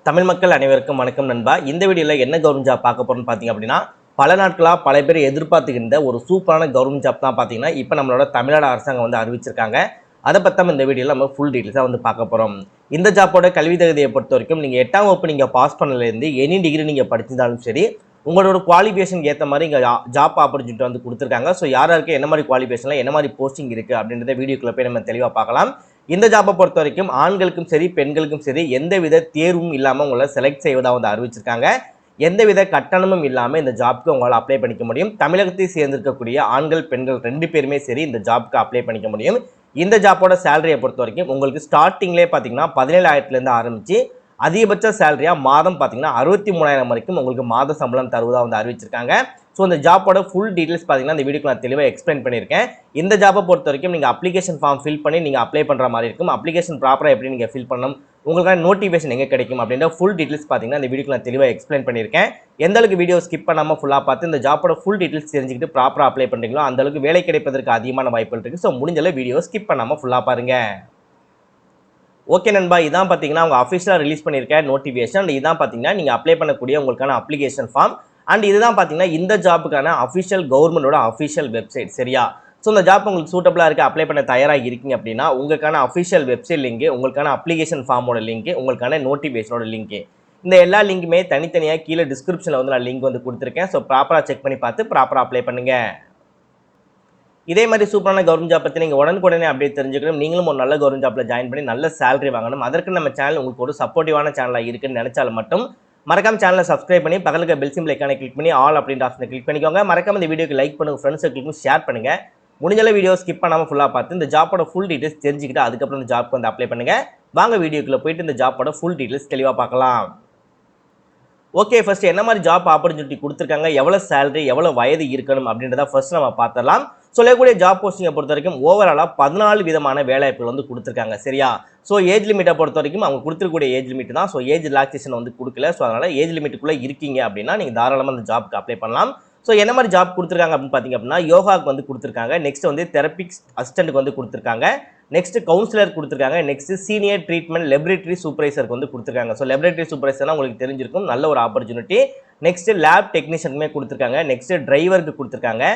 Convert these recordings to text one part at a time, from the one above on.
தமிழ் மக்கள் அனைவருக்கும் வணக்கம் நண்பா. இந்த வீடியோவில் என்ன கவர்மெண்ட் ஜாப் பார்க்க போகிறோம்னு பார்த்தீங்க அப்படின்னா, பல நாட்களாக பல பேர் எதிர்பார்த்துக்கின்ற ஒரு சூப்பரான கவர்மெண்ட் ஜாப் தான் பார்த்தீங்கன்னா, இப்போ நம்மளோட தமிழ்நாடு அரசாங்கம் வந்து அறிவிச்சிருக்காங்க. அதை பற்றி இந்த வீடியோவில் நம்ம ஃபுல் டீட்டெயில்ஸாக வந்து பார்க்க போகிறோம். இந்த ஜாப்போட கல்வி தகுதியை பொறுத்த வரைக்கும் நீங்கள் 8ஆம் வகுப்பு நீங்கள் பாஸ் பண்ணலேருந்து எனி டிகிரி நீங்கள் படிச்சிருந்தாலும் சரி, உங்களோட குவாலிஃபிகேஷன் ஏற்ற மாதிரி இங்கே ஜாப் ஆப்பர்ச்சுனிட்டி வந்து கொடுத்துருக்காங்க. ஸோ யாருக்கு என்ன மாதிரி குவாலிஃபிகேஷனில் என்ன மாதிரி போஸ்டிங் இருக்குது அப்படின்றத வீடியோக்குள்ளே போய் நம்ம தெளிவாக பார்க்கலாம். இந்த ஜாப்பை பொறுத்த வரைக்கும் ஆண்களுக்கும் சரி பெண்களுக்கும் சரி எந்தவித தேர்வும் இல்லாமல் உங்களை செலக்ட் செய்வதாக வந்து அறிவிச்சிருக்காங்க. எந்தவித கட்டணமும் இல்லாமல் இந்த ஜாப்க்கு உங்களால் அப்ளை பண்ணிக்க முடியும். தமிழகத்தை சேர்ந்திருக்கக்கூடிய ஆண்கள் பெண்கள் 2 பேருமே சரி இந்த ஜாப்க்கு அப்ளை பண்ணிக்க முடியும். இந்த ஜாப்போட சேலரியை பொறுத்த வரைக்கும் உங்களுக்கு ஸ்டார்டிங்லேயே பார்த்தீங்கன்னா 17,000 ஆரம்பிச்சு அதிகபட்ச சேலரியாக மாதம் பார்த்தீங்கன்னா 63,000 வரைக்கும் உங்களுக்கு மாத சம்பளம் தருவதாக வந்து அறிவிச்சிருக்காங்க. ஸோ இந்த ஜாப்போட ஃபுல் டீட்டெயில்ஸ் பார்த்தீங்கன்னா இந்த வீடியோக்கு நான் தெளிவாக எக்ஸ்பிளைன் பண்ணியிருக்கேன். இந்த ஜாப்பை பொறுத்த வரைக்கும் நீங்கள் அப்ளிகேஷன் ஃபார்ம் ஃபில் பண்ணி நீங்கள் அப்ளை பண்ணுற மாதிரி இருக்கும். அப்ளிகேஷன் ப்ராப்பராக எப்படி நீங்கள் ஃபில் பண்ணணும், உங்களுக்கான நோட்டிஃபிகேஷன் எங்கே கிடைக்கும் அப்படின்ற ஃபுல் டீட்டெயில்ஸ் பார்த்தீங்கன்னா இந்த வீடியோக்கு நான் தெளிவாக எக்ஸ்பிளைன் பண்ணியிருக்கேன். எந்த அளவுக்கு வீடியோ ஸ்கிப் பண்ணாமல் ஃபுல்லாக பார்த்து இந்த ஜாப்போட ஃபுல் டீட்டெயில்ஸ் தெரிஞ்சுக்கிட்டு ப்ராப்பராக அப்ளை பண்ணுறீங்களோ அந்த அளவுக்கு வேலை கிடைப்பதற்கு அதிகமான வாய்ப்புகள் இருக்குது. ஸோ முடிஞ்சளவு வீடியோ ஸ்கிப் பண்ணாமல் ஃபுல்லாக பாருங்கள். ஓகே நண்பா, இதான் பார்த்தீங்கன்னா அவங்க அஃபிஷியலாக ரிலீஸ் பண்ணியிருக்க நோட்டிஃபிகேஷன். இதான் பார்த்தீங்கன்னா நீங்கள் அப்ளை பண்ணக்கூடிய உங்களுக்கான அப்ளிகேஷன் ஃபார்ம். அண்ட் இதுதான் பார்த்தீங்கன்னா இந்த ஜாப்புக்கான அஃபிஷியல் கவர்மெண்டோட அஃபிஷியல் வெப்சைட். சரியா? ஸோ இந்த ஜாப் உங்களுக்கு சூட்டபிளாக இருக்குது, அப்ளை பண்ண தயாராக இருக்கீங்க அப்படின்னா உங்களுக்கான அஃபிஷியல் வெப்சைட் லிங்க், உங்களுக்கான அப்ளிகேஷன் ஃபார்மோட லிங்க், உங்களுக்கான நோட்டிஃபிகேஷனோட லிங்க், இந்த எல்லா லிங்க்குமே தனித்தனியாக கீழே டிஸ்கிரிப்ஷனில் வந்து நான் லிங்க் வந்து கொடுத்துருக்கேன். ஸோ ப்ராப்பராக செக் பண்ணி பார்த்து ப்ராப்பராக அப்ளை பண்ணுங்கள். இதே மாதிரி சூப்பரான கவர்மெண்ட் ஜாப் பற்றி நீங்கள் உடனுக்குடனே அப்டேட் தெரிஞ்சுக்கணும். நீங்களும் ஒரு நல்ல கவர்மெண்ட் ஜாப்பில் ஜாயின் பண்ணி நல்ல சேலரி வாங்கணும். அதற்கு நம்ம சேனல் உங்களுக்கு ஒரு சப்போர்ட்டிவான சேனலாக இருக்குன்னு நினைச்சாலும் மட்டும் மறக்காம சேனலை சப்ஸ்கிரைப் பண்ணி பக்கத்தில் பெல் சிம்பிள் ஐக்கானை கிளிக் பண்ணி ஆல் அப்படின்ற ஆப்ஷனை கிளிக் பண்ணிக்கோங்க. மறக்காம இந்த வீடியோக்கு லைக் பண்ணுங்க, ஃப்ரெண்ட்ஸுக்கு ஷேர் பண்ணுங்க. முடிஞ்சளவு வீடியோ ஸ்கிப் பண்ணாமல் ஃபுல்லாக பார்த்து இந்த ஜாப்போட ஃபுல் டீட்டெயில்ஸ் தெரிஞ்சுக்கிட்டு அதுக்கப்புறம் இந்த ஜாப்க்கு வந்து அப்ளை பண்ணுங்க. வாங்க வீடியோக்குள்ளே போயிட்டு இந்த ஜாப்போட ஃபுல் டீட்டெயில்ஸ் தெளிவாக பார்க்கலாம். ஓகே, ஃபர்ஸ்ட் என்ன மாதிரி ஜாப் ஆப்பர்ச்சுனிட்டி கொடுத்துருக்காங்க, எவ்வளோ சேலரி, எவ்வளோ வயது இருக்கணும் அப்படின்றத ஃபர்ஸ்ட் நம்ம பார்த்துடலாம். சொல்லக்கூடிய ஜாப் போஸ்டிங்கை பொறுத்த வரைக்கும் ஓவராலாக 14 விதமான வேலைவாய்ப்புகள் வந்து கொடுத்துருக்காங்க. சரியா? ஸோ ஏஜ் லிமிட்டை பொறுத்த வரைக்கும் அவங்க கொடுத்துருக்கூடிய ஏஜ் லிமிட் தான். ஸோ ஏஜ் ரிலாக்ஸேஷன் வந்து கொடுக்கல. ஸோ அதனால் ஏஜ் லிமிட்டுக்குள்ளே இருக்கீங்க அப்படின்னா நீங்கள் தாராளமாக அந்த ஜாப்க்கு அப்ளை பண்ணலாம். ஸோ என்ன மாதிரி ஜாப் கொடுத்துருக்காங்க அப்படின்னு பார்த்தீங்க அப்படின்னா யோகாவுக்கு வந்து கொடுத்துருக்காங்க. நெக்ஸ்ட் வந்து தெரபிக்ஸ் அசிஸ்டன்ட்டுக்கு வந்து கொடுத்துருக்காங்க. நெக்ஸ்ட் கவுன்சிலர் கொடுத்துருக்காங்க. நெக்ஸ்ட் சீனியர் ட்ரீட்மெண்ட் லெபரேட்டரி சூப்பர்வைசருக்கு வந்து கொடுத்துருக்காங்க. ஸோ லெபரேட்டரி சூப்பர்வைசர்னா உங்களுக்கு தெரிஞ்சிருக்கும், நல்ல ஒரு ஆப்பர்ச்சுனிட்டி. நெக்ஸ்ட் லேப் டெக்னீஷியனுமே கொடுத்துருக்காங்க. நெக்ஸ்ட் டிரைவருக்கு கொடுத்துருக்காங்க.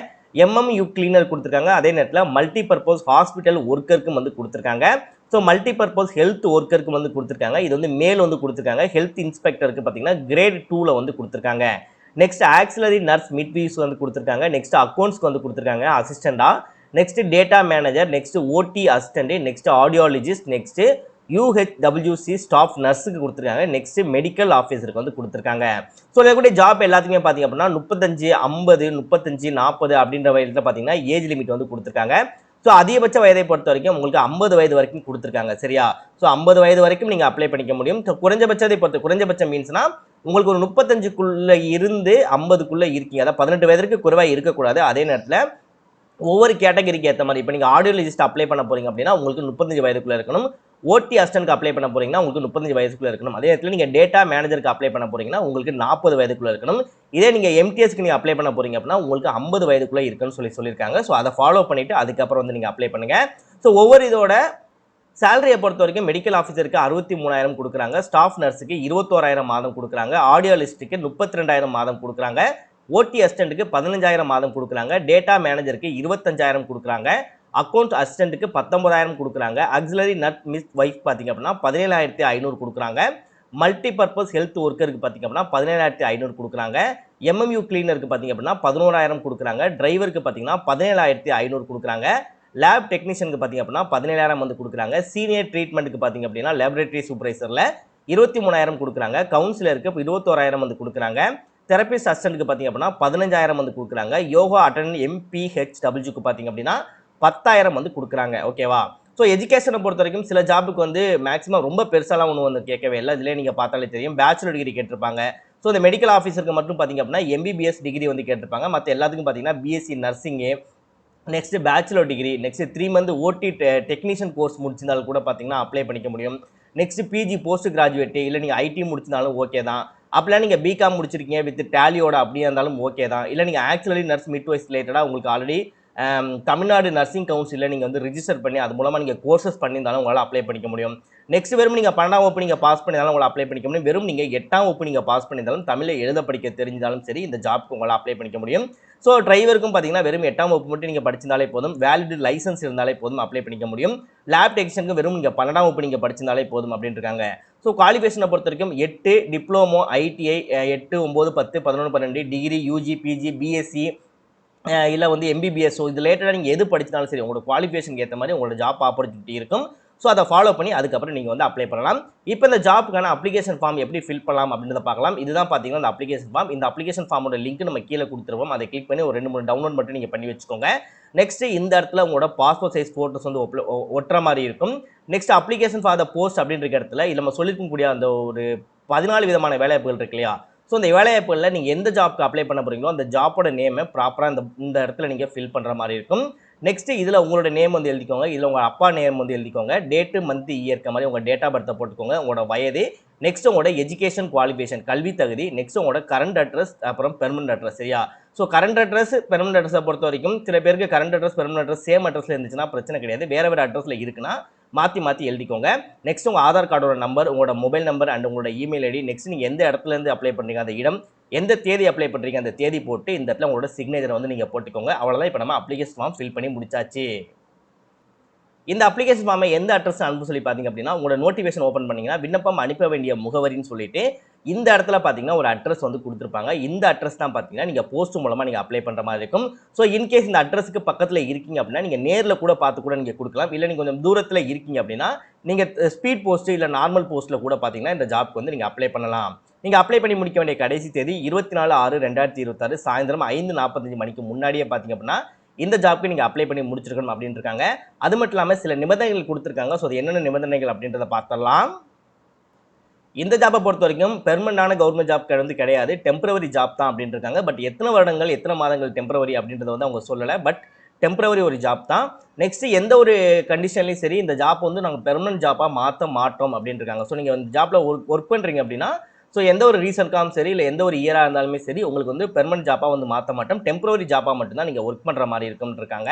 எம்எம்யூ கிளீனர் கொடுத்துருக்காங்க. அதே நேரத்தில் மல்டி பர்பஸ் ஹாஸ்பிட்டல் ஒர்க்கருக்கும் வந்து கொடுத்துருக்காங்க. ஸோ மல்டி பர்பஸ் ஹெல்த் ஒர்க்கருக்கு வந்து கொடுத்துருக்காங்க. இது வந்து மேல் வந்து கொடுத்துருக்காங்க. ஹெல்த் இன்ஸ்பெக்டருக்கு பார்த்தீங்கன்னா கிரேட் 2ல வந்து கொடுத்துருக்காங்க. நெக்ஸ்ட் ஆக்சிலரி நர்ஸ் மிட்வீஸ் வந்து கொடுத்துருக்காங்க. நெக்ஸ்ட் அக்கௌண்ட்ஸ்க்கு வந்து கொடுத்துருக்காங்க அசிஸ்டண்டா. Next data manager, next OT assistant, next audiologist, next UHWC staff நர்ஸுக்கு கொடுத்துருக்காங்க. நெக்ஸ்ட் மெடிக்கல் ஆஃபீஸருக்கு வந்து கொடுத்துருக்காங்க. ஸோ இதற்குடைய ஜாப் எல்லாத்துக்குமே பார்த்தீங்க அப்படின்னா 35, 50, 35, 40 அப்படின்ற வயதில் பார்த்தீங்கன்னா ஏஜ் லிமிட் வந்து கொடுத்துருக்காங்க. ஸோ அதிகபட்ச வயதை பொறுத்த வரைக்கும் உங்களுக்கு 50 வயது வரைக்கும் கொடுத்துருக்காங்க. சரியா? ஸோ 50 வயது வரைக்கும் நீங்கள் அப்ளை பண்ணிக்க முடியும். ஸோ குறைஞ்சபட்சத்தை பொறுத்த குறைஞ்சபட்சம் மீன்ஸ்னா உங்களுக்கு ஒரு 35க்குள்ள இருந்து 50க்குள்ள இருக்கீங்க, அதாவது 18 வயதிற்கு குறைவாக இருக்கக்கூடாது. அதே நேரத்தில் ஒவ்வொரு கேட்டகரிக்கு ஏற்ற மாதிரி இப்போ நீங்கள் ஆடியோலஜிஸ்ட் அப்ளை பண்ண போறீங்க அப்படின்னா உங்களுக்கு 35 வயதுக்குள்ள இருக்கணும். ஓடி அசிஸ்டன்ட்க்கு அப்ளை பண்ண போறீங்கன்னா உங்களுக்கு 35 வயதுக்குள்ள இருக்கணும். அதே நேரத்தில் நீங்கள் டேட்டா மேனேஜருக்கு அப்ளை பண்ண போறீங்கன்னா உங்களுக்கு 40 வயதுக்குள்ள இருக்கணும். இதே நீங்கள் எம்டிஎஸ்க்கு நீங்கள் அப்ளை பண்ண போறீங்க அப்படின்னா உங்களுக்கு 50 வயதுக்குள்ள இருக்குன்னு சொல்லியிருக்காங்க. ஸோ அதை ஃபாலோ பண்ணிட்டு அதுக்கப்புறம் வந்து நீங்கள் அப்ளை பண்ணுங்க. ஸோ ஒவ்வொரு இதோட சேலரியை பொறுத்த வரைக்கும் மெடிக்கல் ஆஃபீஸருக்கு 63,000 கொடுக்குறாங்க. ஸ்டாஃப் நர்ஸுக்கு 21,000 மாதம் கொடுக்குறாங்க. ஆடியோலிஸ்ட்டுக்கு 32,000 மாதம் கொடுக்குறாங்க. ஓடி அசிஸ்டன்ட்டுக்கு 15,000 மாதம் கொடுக்குறாங்க. டேட்டா மேனேஜருக்கு 25,000 கொடுக்குறாங்க. அக்கௌண்ட் அசிஸ்டன்ட்டுக்கு 19,000 கொடுக்குறாங்க. ஆக்சிலரி நர்ஸ் மிஸ் வைஃப் பார்த்தீங்க அப்படின்னா 17,500 கொடுக்குறாங்க. மல்டி பர்பஸ் ஹெல்த் ஒர்க்கருக்கு பார்த்தீங்க அப்படின்னா 17,500 கொடுக்குறாங்க. எம்எம்யூ கிளீனருக்கு பார்த்தீங்க அப்படின்னா 11,000 கொடுக்குறாங்க. டிரைவருக்கு பார்த்தீங்கன்னா 17,500 கொடுக்குறாங்க. லேப் டெக்னீஷியனுக்கு பார்த்தீங்க அப்படின்னா 17,000 வந்து கொடுக்குறாங்க. சீனியர் ட்ரீட்மெண்ட்டுக்கு பார்த்தீங்க அப்படின்னா லெபரேட்டரி சூப்பர்வைசரில் 23,000 கொடுக்குறாங்க. கவுன்சிலருக்கு 21,000 வந்து கொடுக்குறாங்க. தெரபிஸ்ட் அசிஸ்டன்ட்க்கு பார்த்தீங்க அப்படின்னா 15,000 வந்து கொடுக்குறாங்க. யோகா அட்டெண்டன்ட் எம்பிஹெச்டபிள்யூக்கு பார்த்தீங்க அப்படின்னா 10,000 வந்து கொடுக்குறாங்க. ஓகேவா? ஸோ எஜுகேஷனை பொறுத்த வரைக்கும் சில ஜாபுக்கு வந்து மேக்ஸிமம் ரொம்ப பெருசாலாம் ஒன்று வந்து கேட்கவே இல்லை. இதிலே நீங்கள் பார்த்தாலே தெரியும், பேச்சுலர் டிகிரி கேட்டிருப்பாங்க. ஸோ இந்த மெடிக்கல் ஆஃபீஸருக்கு மட்டும் பார்த்தீங்க அப்படின்னா எம்பிபிஎஸ் டிகிரி வந்து கேட்டிருப்பாங்க. மற்ற எல்லாத்துக்கும் பார்த்தீங்கன்னா BSc nursing, next bachelor degree, next 3 month OT technician course முடிச்சிருந்தாலும் கூட பார்த்தீங்கன்னா அப்ளை பண்ணிக்க முடியும். நெக்ஸ்ட் பிஜி போஸ்ட் கிராஜுவேட், இல்லை நீங்கள் ஐடி முடிச்சிருந்தாலும் ஓகே தான். அப்படிலாம் நீங்கள் பிகாம் முடிச்சிருக்கீங்க வித் டேலியோட அப்படியே இருந்தாலும் ஓகே தான். இல்லை நீங்கள் ஆக்சுவலி நர்ஸ் மிட்வைஸ் ரிலேட்டடாக உங்களுக்கு ஆல்ரெடி தமிழ்நாடு நர்சிங் கவுன்சிலில் நீங்கள் வந்து ரிஜிஸ்டர் பண்ணி அது மூலமாக நீங்கள் கோர்சஸ் பண்ணியிருந்தாலும் உங்களால் அப்ளை பண்ணிக்க முடியும். நெக்ஸ்ட் வெறும் நீங்கள் 12ஆம் வகுப்பு நீங்கள் பாஸ் பண்ணியிருந்தாலும் உங்களை அப்ளை பண்ணிக்க முடியும். வெறும் நீங்கள் 8ஆம் வகுப்பு நீங்கள் பாஸ் பண்ணியிருந்தாலும் தமிழில் எழுத படிக்க தெரிஞ்சாலும் சரி இந்த ஜாப்க்கு உங்களால் அப்ளை பண்ணிக்க முடியும். ஸோ டிரைவருக்கும் பார்த்தீங்கன்னா வெறும் 8ஆம் வகுப்பு மட்டும் நீங்கள் படிச்சிருந்தாலே போதும், வேலிட் லைசன்ஸ் இருந்தாலே போதும் அப்ளை பண்ணிக்க முடியும். லேப் டெக்னீஷியனுக்கு வெறும் நீங்கள் 12ஆம் வகுப்பு நீங்கள் படிச்சிருந்தாலே போதும் அப்படின்னு இருக்காங்க. ஸோ குவாலிஃபிகேஷனை பொறுத்த வரைக்கும் 8 diploma, ITI, 8, 9, 10, 11, 12 degree, UG, PG, BSc இல்லை வந்து எம்பிபிஎஸ். ஸோ இது ரிலேட்டடாக நீங்கள் எது படிச்சினாலும் சரி உங்களோட குவாலிஃபிகேஷனுக்கு ஏற்ற மாதிரி உங்களோட ஜாப் ஆப்பர்ச்சுனிட்டி இருக்கும். ஸோ அதை ஃபாலோ பண்ணி அதுக்கப்புறம் நீங்கள் வந்து அப்ளை பண்ணலாம். இப்போ இந்த ஜாப்புக்கான அப்ளிகேஷன் ஃபார்ம் எப்படி ஃபில் பண்ணலாம் அப்படின்றத பார்க்கலாம். இதுதான் பார்த்தீங்கன்னா இந்த அப்ளிகேஷன் ஃபார்ம். இந்த அப்ளிகேஷன் ஃபார்மோட லிங்க் நம்ம கீழே கொடுத்துருவோம். அதை கிளிக் பண்ணி ஒரு 2, 3 டவுன்லோட் மட்டும் நீங்கள் பண்ணி வச்சுக்கோங்க. நெக்ஸ்ட் இந்த இடத்துல உங்களோட பாஸ்போர்ட் சைஸ் ஃபோட்டோஸ் வந்து ஒட்டுற மாதிரி இருக்கும். Next application for the post அப்படின்ற இடத்துல இது நம்ம சொல்லிருக்கக்கூடிய அந்த ஒரு 14 விதமான வேலைவாய்ப்புகள் இருக்கு இல்லையா? ஸோ இந்த வேலைவாய்ப்புகளில் நீங்கள் எந்த ஜாப்க்கு அப்ளை பண்ண போகிறீங்களோ அந்த ஜாப்போட நேமை ப்ராப்பராக இந்த இடத்துல நீங்கள் ஃபில் பண்ணுற மாதிரி இருக்கும். நெக்ஸ்ட் இதில் உங்களோட நேம் வந்து எழுதிக்கோங்க. இதில் உங்கள் அப்பா நேம் வந்து எழுதிக்கோங்க. டேட்டு, மந்த், இயர்க்க மாதிரி உங்கள் டேட் ஆஃப் பர்த்தை போட்டுக்கோங்க. உங்களோட வயது, நெக்ஸ்ட் உங்களோட எஜுகேஷன் குவாலிஃபிகேஷன் கல்வி தகுதி, நெக்ஸ்ட் உங்களோட கரண்ட் அட்ரஸ், அப்புறம் பெர்மனன்ட் அட்ரஸ். சரியா? ஸோ கரண்ட் அட்ரஸ் பெர்மனன்ட் அட்ரஸை பொறுத்த வரைக்கும் சில பேருக்கு current address permanent address same அட்ரஸில் இருந்துச்சுன்னா பிரச்சனை கிடையாது. வேறு அட்ரஸில் இருக்குன்னா மாற்றி எழுதிக்கோங்க. நெக்ஸ்ட் உங்கள் ஆதார் கார்டோட நம்பர், உங்களோட மொபைல் நம்பர் அண்ட் உங்களோட இமெயில் ஐடி, நெக்ஸ்ட் நீங்கள் எந்த இடத்துலேருந்து அப்ளை பண்ணுறீங்க அந்த இடம், எந்த தேதி அப்ளை பண்ணுறீங்க அந்த தேதி போட்டு இந்த இடத்துல உங்களோட சிக்னேச்சரை வந்து நீங்கள் போட்டுக்கோங்க. அவ்வளோதான். இப்போ நம்ம அப்ளிகேஷன் ஃபார்ம் ஃபில் பண்ணி முடிச்சாச்சு. இந்த அப்ளிகேஷன் ஃபார்மை எந்த அட்ரஸ் அனுப்ப சொல்லி பார்த்தீங்க அப்படின்னா உங்களோட நோட்டிஃபிகேஷன் ஓப்பன் பண்ணிங்கன்னா விண்ணப்பம் அனுப்ப வேண்டிய முகவரின்னு சொல்லிட்டு இந்த இடத்துல பார்த்தீங்கன்னா ஒரு அட்ரஸ் வந்து கொடுத்துருப்பாங்க. இந்த அட்ரஸ் தான் பார்த்தீங்கன்னா நீங்கள் போஸ்ட் மூலமாக நீங்கள் அப்ளை பண்ணுற மாதிரி இருக்கும். ஸோ இன்கேஸ் இந்த அட்ரஸுக்கு பக்கத்தில் இருக்கீங்க அப்படின்னா நீங்கள் நேரில் கூட பார்த்து கூட நீங்கள் கொடுக்கலாம். இல்லை நீங்கள் கொஞ்சம் தூரத்தில் இருக்கீங்க அப்படின்னா நீங்கள் ஸ்பீட் போஸ்ட் இல்லை நார்மல் போஸ்ட்டில் கூட பார்த்தீங்கன்னா இந்த ஜாப்க்கு வந்து நீங்கள் அப்ளை பண்ணலாம். நீங்கள் அப்ளை பண்ணி முடிக்க வேண்டிய கடைசி தேதி 24/6/2026 சாயந்தரம் 5:45 மணிக்கு முன்னாடியே பார்த்தீங்க அப்படின்னா இந்த ஜாப்க்கு நீங்கள் அப்ளை பண்ணி முடிச்சிருக்கணும் அப்படின்னு இருக்காங்க. அது மட்டும் இல்லாமல் சில நிபந்தனைகள் கொடுத்துருக்காங்க. ஸோ அது என்னென்ன நிபந்தனைகள் அப்படின்றத பார்த்தலாம். இந்த ஜாப்பை பொறுத்த வரைக்கும் பெர்மனண்டான கவர்மெண்ட் ஜாப் வந்து கிடையாது, டெம்பரவரி ஜாப் தான் அப்படின்னு இருக்காங்க. பட் எத்தனை வருடங்கள் எத்தனை மாதங்கள் டெம்பரவரி அப்படின்றத வந்து அவங்க சொல்லலை. பட் டெம்பரவரி ஒரு ஜாப் தான். நெக்ஸ்ட் எந்த ஒரு கண்டிஷன்லையும் சரி இந்த ஜாப் வந்து நாங்கள் பெர்மனன்ட் ஜாப்பாக மாற்ற மாட்டோம் அப்படின்னு இருக்காங்க. ஸோ நீங்கள் இந்த ஜாப்பில் ஒர்க் பண்ணுறீங்க அப்படின்னா ஸோ எந்த ஒரு ரீசனுக்காகவும் சரி இல்லை எந்த ஒரு இயராக இருந்தாலுமே சரி உங்களுக்கு வந்து பெர்மனன்ட் ஜாப்பாக வந்து மாற்ற மாட்டோம், டெம்பரவரி ஜாப்பாக மட்டும்தான் நீங்கள் ஒர்க் பண்ணுற மாதிரி இருக்கும்னு இருக்காங்க.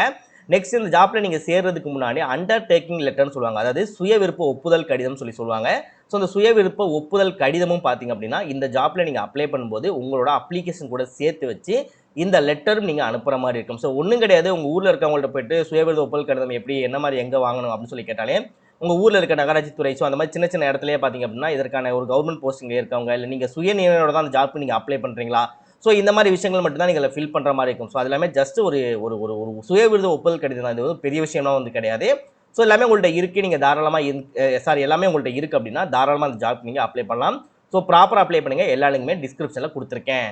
நெக்ஸ்ட் இந்த ஜாப்பில் நீங்கள் சேர்றதுக்கு முன்னாடி அண்டர்டேக்கிங் லெட்டர்னு சொல்லுவாங்க. அதாவது சுய விருப்ப ஒப்புதல் கடிதம் சொல்லுவாங்க. ஸோ இந்த சுய விருப்ப ஒப்புதல் கடிதமும் பார்த்தீங்க அப்படின்னா இந்த ஜாப்பில் நீங்கள் அப்ளை பண்ணும்போது உங்களோட அப்ளிகேஷன் கூட சேர்த்து வச்சு இந்த லெட்டரும் நீங்கள் அனுப்புகிற மாதிரி இருக்கும். ஸோ ஒன்றும் கிடையாது, உங்கள் ஊரில் இருக்கவங்கள்ட்ட போய்ட்டு சுய விருப்ப ஒப்புதல் கடிதம் எப்படி என்ன மாதிரி எங்கே வாங்கணும் அப்படின்னு சொல்லி கேட்டாலே உங்கள் ஊரில் இருக்க நகராட்சி துறை ஸோ அந்த மாதிரி சின்ன சின்ன இடத்துலையே பார்த்தீங்க அப்படின்னா இதற்கான ஒரு கவர்மெண்ட் போஸ்டிங் இருக்கவங்க இல்லை நீங்கள் சுயநிலையோட தான் அந்த ஜாப்க்கு நீங்கள் அப்ளை பண்ணுறீங்களா, ஸோ இந்த மாதிரி விஷயங்கள் மட்டும் தான் நீங்கள் ஃபில் பண்ணுற மாதிரி இருக்கும். ஸோ அது எல்லாமே ஜஸ்ட் ஒரு ஒரு ஒரு ஒரு சுய விருது ஒப்புதல் கடிதம் தான். இது வந்து பெரிய விஷயம்லாம் வந்து கிடையாது. ஸோ எல்லாமே உங்கள்கிட்ட இருக்குது, நீங்கள் தாராளமாக எல்லாமே உங்கள்கிட்ட இருக்குது அப்படின்னா தாராளமாக அந்த ஜாப் நீங்கள் அப்ளை பண்ணலாம். ஸோ ப்ராப்பராக அப்ளை பண்ணுங்கள். எல்லா லிங்க்குமே டிஸ்கிரிப்ஷனில் கொடுத்துருக்கேன்.